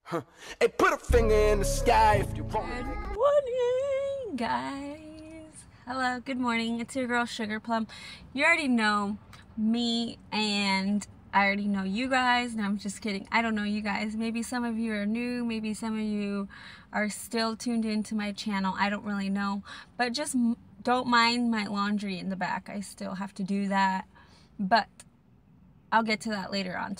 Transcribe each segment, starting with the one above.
Hey, put a finger in the sky if you want. Good morning, guys. Hello, good morning. It's your girl Sugar Plum. You already know me, and I already know you guys. No, I'm just kidding. I don't know you guys. Maybe some of you are new. Maybe some of you are still tuned into my channel. I don't really know. But just don't mind my laundry in the back. I still have to do that. But I'll get to that later on,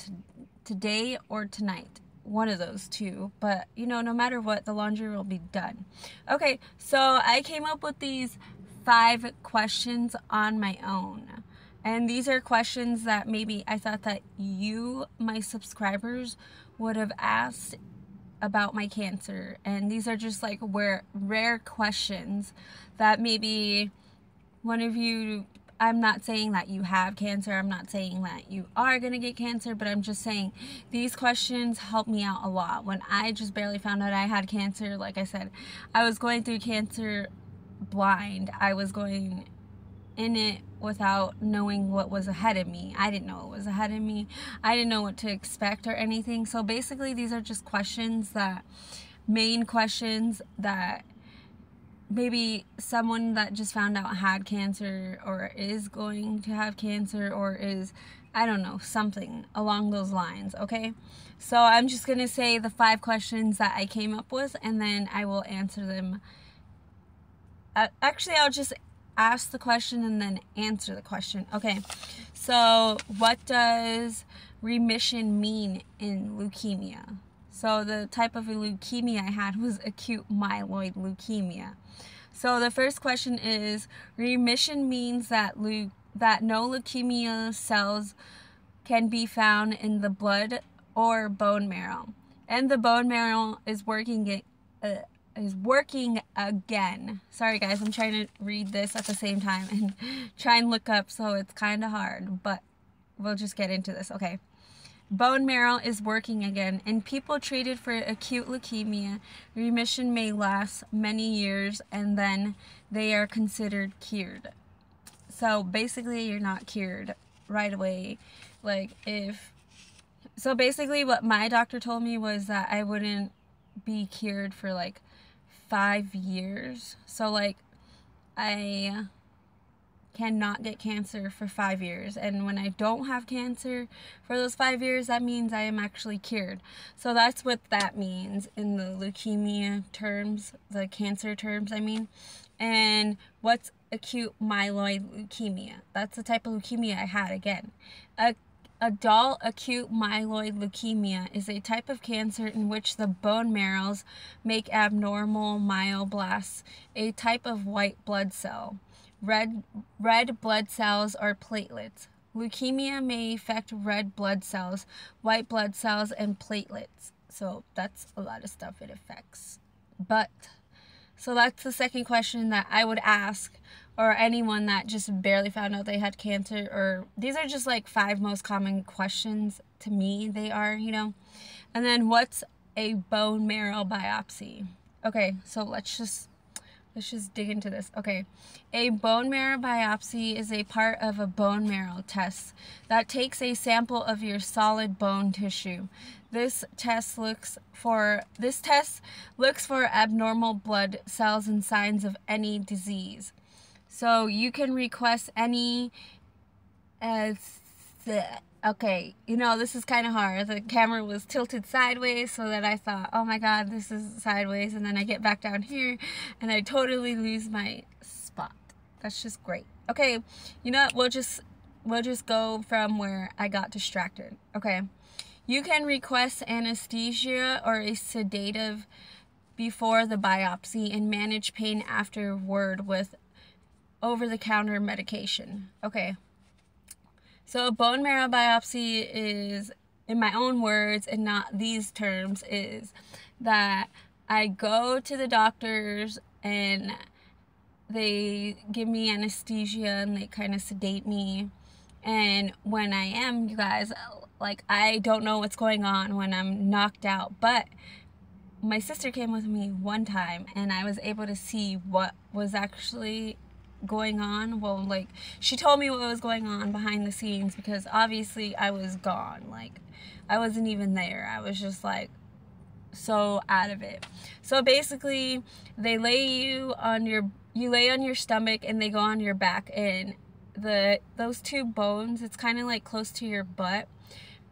today or tonight. One of those two, but you know, no matter what, the laundry will be done. Okay, so I came up with these 5 questions on my own, and these are questions that maybe I thought that you, my subscribers, would have asked about my cancer. And these are just like rare questions that maybe one of you, I'm not saying that you have cancer, I'm not saying that you are gonna get cancer, but I'm just saying these questions help me out a lot. When I just barely found out I had cancer, like I said, I was going through cancer blind. I was going in it without knowing what was ahead of me. I didn't know what was ahead of me. I didn't know what to expect or anything. So basically these are just main questions that maybe someone that just found out had cancer or is going to have cancer or is, I don't know, something along those lines, okay? So I'm just going to say the 5 questions that I came up with, and then I will answer them. Actually, I'll just ask the question and then answer the question. Okay, so what does remission mean in leukemia? So the type of leukemia I had was acute myeloid leukemia. So the first question is, remission means that no leukemia cells can be found in the blood or bone marrow, and the bone marrow is working again. Sorry guys, I'm trying to read this at the same time and try and look up, so it's kind of hard, but we'll just get into this. Okay. Bone marrow is working again. In people treated for acute leukemia, remission may last many years and then they are considered cured. So basically you're not cured right away. So basically what my doctor told me was that I wouldn't be cured for like 5 years. So like I cannot get cancer for 5 years, and when I don't have cancer for those 5 years, that means I am actually cured. So that's what that means in the leukemia terms, the cancer terms, I mean. And what's acute myeloid leukemia? That's the type of leukemia I had again. Adult acute myeloid leukemia is a type of cancer in which the bone marrows make abnormal myoblasts, a type of white blood cell. Red blood cells or platelets. Leukemia may affect red blood cells, white blood cells, and platelets. So that's a lot of stuff it affects. So that's the second question that I would ask, or anyone that just barely found out they had cancer. Or these are just like 5 most common questions to me. They are, you know. And then what's a bone marrow biopsy? Okay, so let's just dig into this. Okay, a bone marrow biopsy is a part of a bone marrow test that takes a sample of your solid bone tissue. This test looks for abnormal blood cells and signs of any disease. So you can request any okay, you know, this is kind of hard. The camera was tilted sideways, so that I thought, oh my god, this is sideways, and then I get back down here and I totally lose my spot. That's just great. Okay, you know what, we'll just go from where I got distracted. Okay, you can request anesthesia or a sedative before the biopsy and manage pain afterward with over-the-counter medication. Okay, so a bone marrow biopsy is, in my own words and not these terms, is that I go to the doctors and they give me anesthesia and they kind of sedate me. And when I am, you guys, like, I don't know what's going on when I'm knocked out. But my sister came with me one time and I was able to see what was actually going on. Well, like, she told me what was going on behind the scenes, because obviously I was gone. Like, I wasn't even there. I was just like so out of it. So basically, they lay you on your stomach, and they go on your back, and those two bones, it's kind of like close to your butt,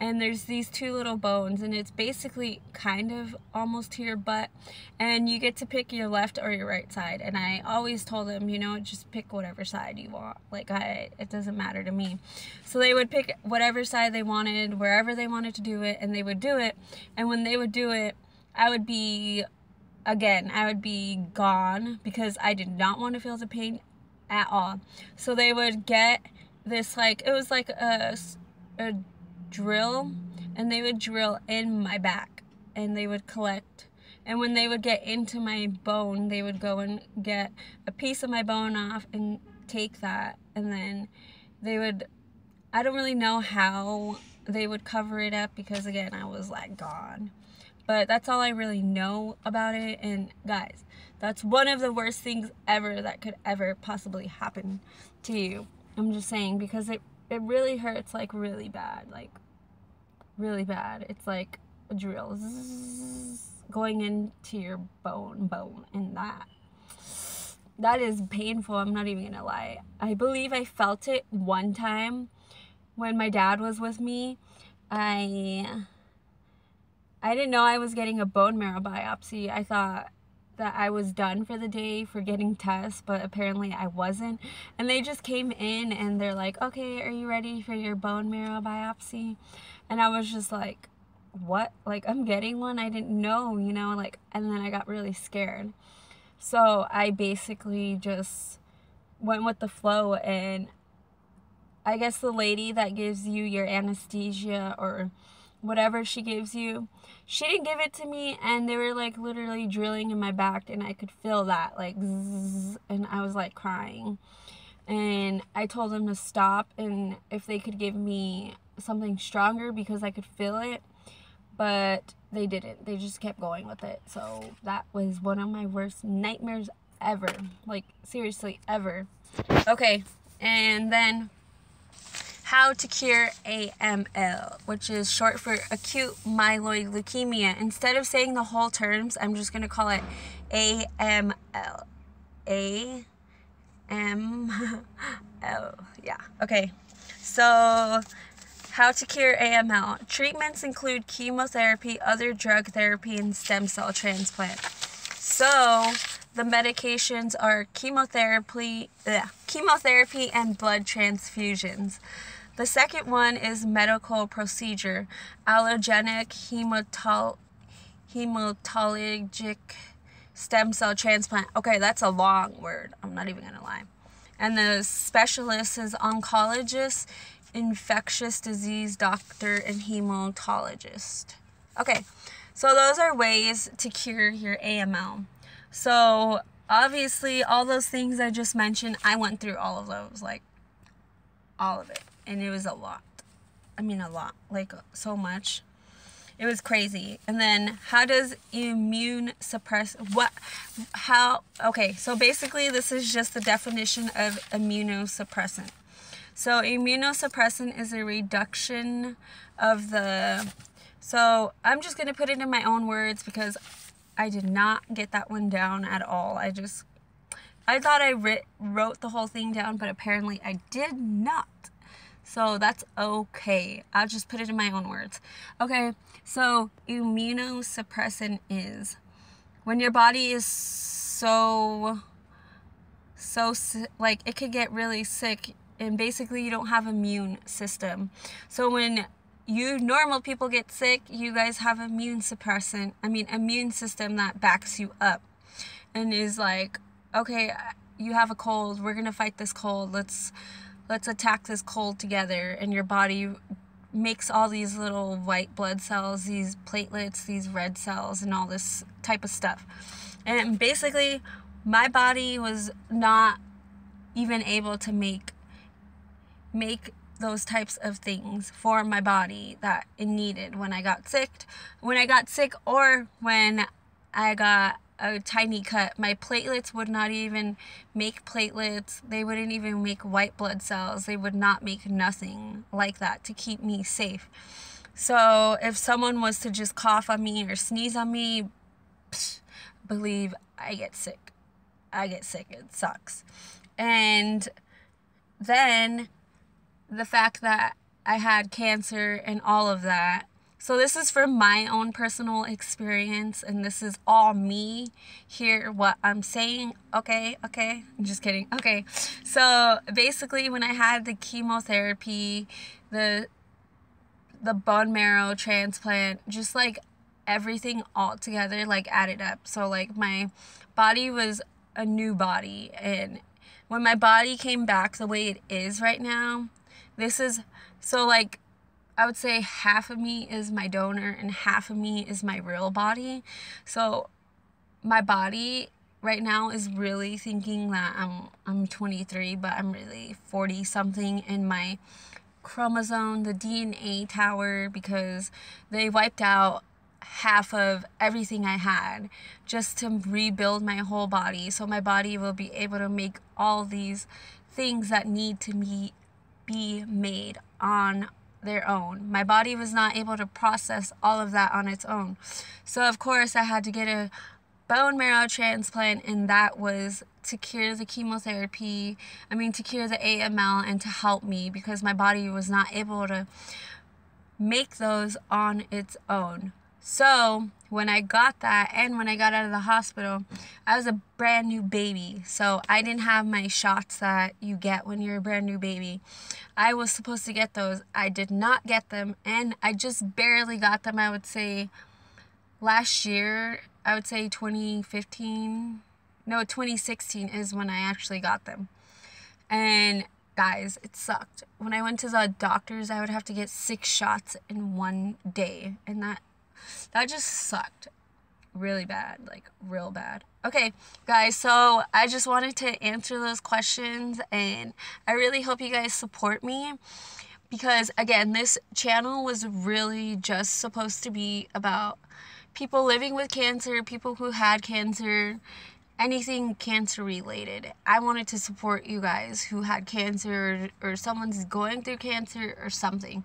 and there's these two little bones, and it's basically kind of almost to your butt, and you get to pick your left or your right side. And I always told them, you know, just pick whatever side you want. Like, it doesn't matter to me. So they would pick whatever side they wanted, wherever they wanted to do it, and they would do it. And when they would do it, I would be gone, because I did not want to feel the pain at all. So they would get this, like, it was like a drill, and they would drill in my back, and they would collect, and when they would get into my bone, they would go and get a piece of my bone off and take that, and then they would, I don't really know how they would cover it up, because again, I was like gone. But that's all I really know about it. And guys, that's one of the worst things ever that could ever possibly happen to you. I'm just saying, because it really hurts, like really bad, like really bad. It's like a drill going into your bone, and that is painful. I'm not even gonna lie. I believe I felt it one time when my dad was with me. I didn't know I was getting a bone marrow biopsy. I thought that I was done for the day for getting tests, but apparently I wasn't. And they just came in and they're like, okay, are you ready for your bone marrow biopsy? And I was just like, what? Like, I'm getting one? I didn't know, you know, like, and then I got really scared. So I basically just went with the flow, and I guess the lady that gives you your anesthesia or whatever she gives you, she didn't give it to me, and they were like literally drilling in my back, and I could feel that like zzz, and I was like crying. And I told them to stop, and if they could give me something stronger, because I could feel it, but they didn't. They just kept going with it. So that was one of my worst nightmares ever, like seriously ever. Okay, and then how to cure AML, which is short for acute myeloid leukemia. Instead of saying the whole terms, I'm just going to call it AML. AML. Yeah. Okay. So, how to cure AML. Treatments include chemotherapy, other drug therapy, and stem cell transplant. So, the medications are chemotherapy and blood transfusions. The second one is medical procedure, allogenic hematologic stem cell transplant. Okay, that's a long word. I'm not even going to lie. And the specialist is oncologist, infectious disease doctor, and hematologist. Okay, so those are ways to cure your AML. So obviously all those things I just mentioned, I went through all of those, like all of it. And it was a lot. I mean, a lot. Like, so much. It was crazy. And then, how does immune suppress... Okay, so basically, this is just the definition of immunosuppressant. So, immunosuppressant is a reduction of the... So, I'm just going to put it in my own words, because I did not get that one down at all. I thought I wrote the whole thing down, but apparently I did not. So that's okay. I'll just put it in my own words. Okay, so immunosuppressant is when your body is so like, it could get really sick, and basically you don't have immune system. So when you normal people get sick, you guys have immune system that backs you up and is like, okay, you have a cold, we're gonna fight this cold, let's attack this cold together. And your body makes all these little white blood cells, these platelets, these red cells, and all this type of stuff. And basically, my body was not even able to make those types of things for my body that it needed when I got sick. Or when I got a tiny cut, my platelets would not even make platelets. They wouldn't even make white blood cells. They would not make nothing like that to keep me safe. So if someone was to just cough on me or sneeze on me, believe I get sick. I get sick. It sucks. And then the fact that I had cancer and all of that. So this is from my own personal experience, and this is all me here, what I'm saying. Okay, I'm just kidding. Okay, so basically when I had the chemotherapy, the bone marrow transplant, just like everything all together, like added up. So like my body was a new body, and when my body came back the way it is right now, this is, so like I would say half of me is my donor and half of me is my real body. So my body right now is really thinking that I'm 23, but I'm really 40 something in my chromosome, the DNA tower, because they wiped out half of everything I had just to rebuild my whole body, so my body will be able to make all these things that need to be made on their own. My body was not able to process all of that on its own. So of course I had to get a bone marrow transplant, and that was to cure the chemotherapy, to cure the AML and to help me, because my body was not able to make those on its own. So when I got that, and when I got out of the hospital, I was a brand new baby. So I didn't have my shots that you get when you're a brand new baby. I was supposed to get those. I did not get them, and I just barely got them. I would say last year, I would say 2016 is when I actually got them. And guys, it sucked. When I went to the doctors, I would have to get 6 shots in one day, and that just sucked really bad, like real bad. Okay, guys, so I just wanted to answer those questions, and I really hope you guys support me, because again, this channel was really just supposed to be about people living with cancer, people who had cancer, anything cancer related. I wanted to support you guys who had cancer, or someone's going through cancer or something.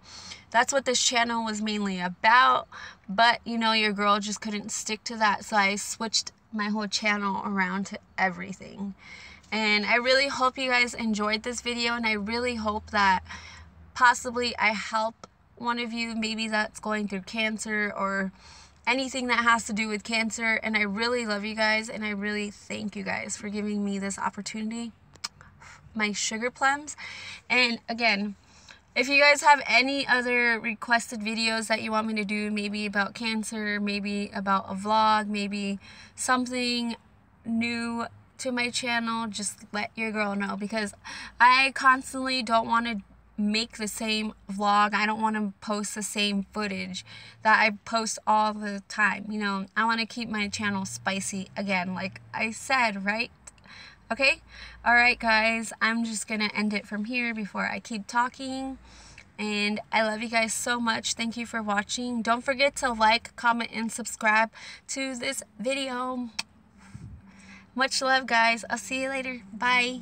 That's what this channel was mainly about, but your girl just couldn't stick to that, so I switched my whole channel around to everything. And I really hope you guys enjoyed this video, and I really hope that possibly I help one of you maybe that's going through cancer or anything that has to do with cancer. And I really love you guys, and I really thank you guys for giving me this opportunity, my sugar plums. And again, if you guys have any other requested videos that you want me to do, maybe about cancer, maybe about a vlog, maybe something new to my channel, just let your girl know, because I constantly don't want to make the same vlog. I don't want to post the same footage that I post all the time. I want to keep my channel spicy again, like I said, right? Okay, all right guys, I'm just gonna end it from here before I keep talking. And I love you guys so much. Thank you for watching. Don't forget to like, comment, and subscribe to this video. Much love, guys. I'll see you later. Bye.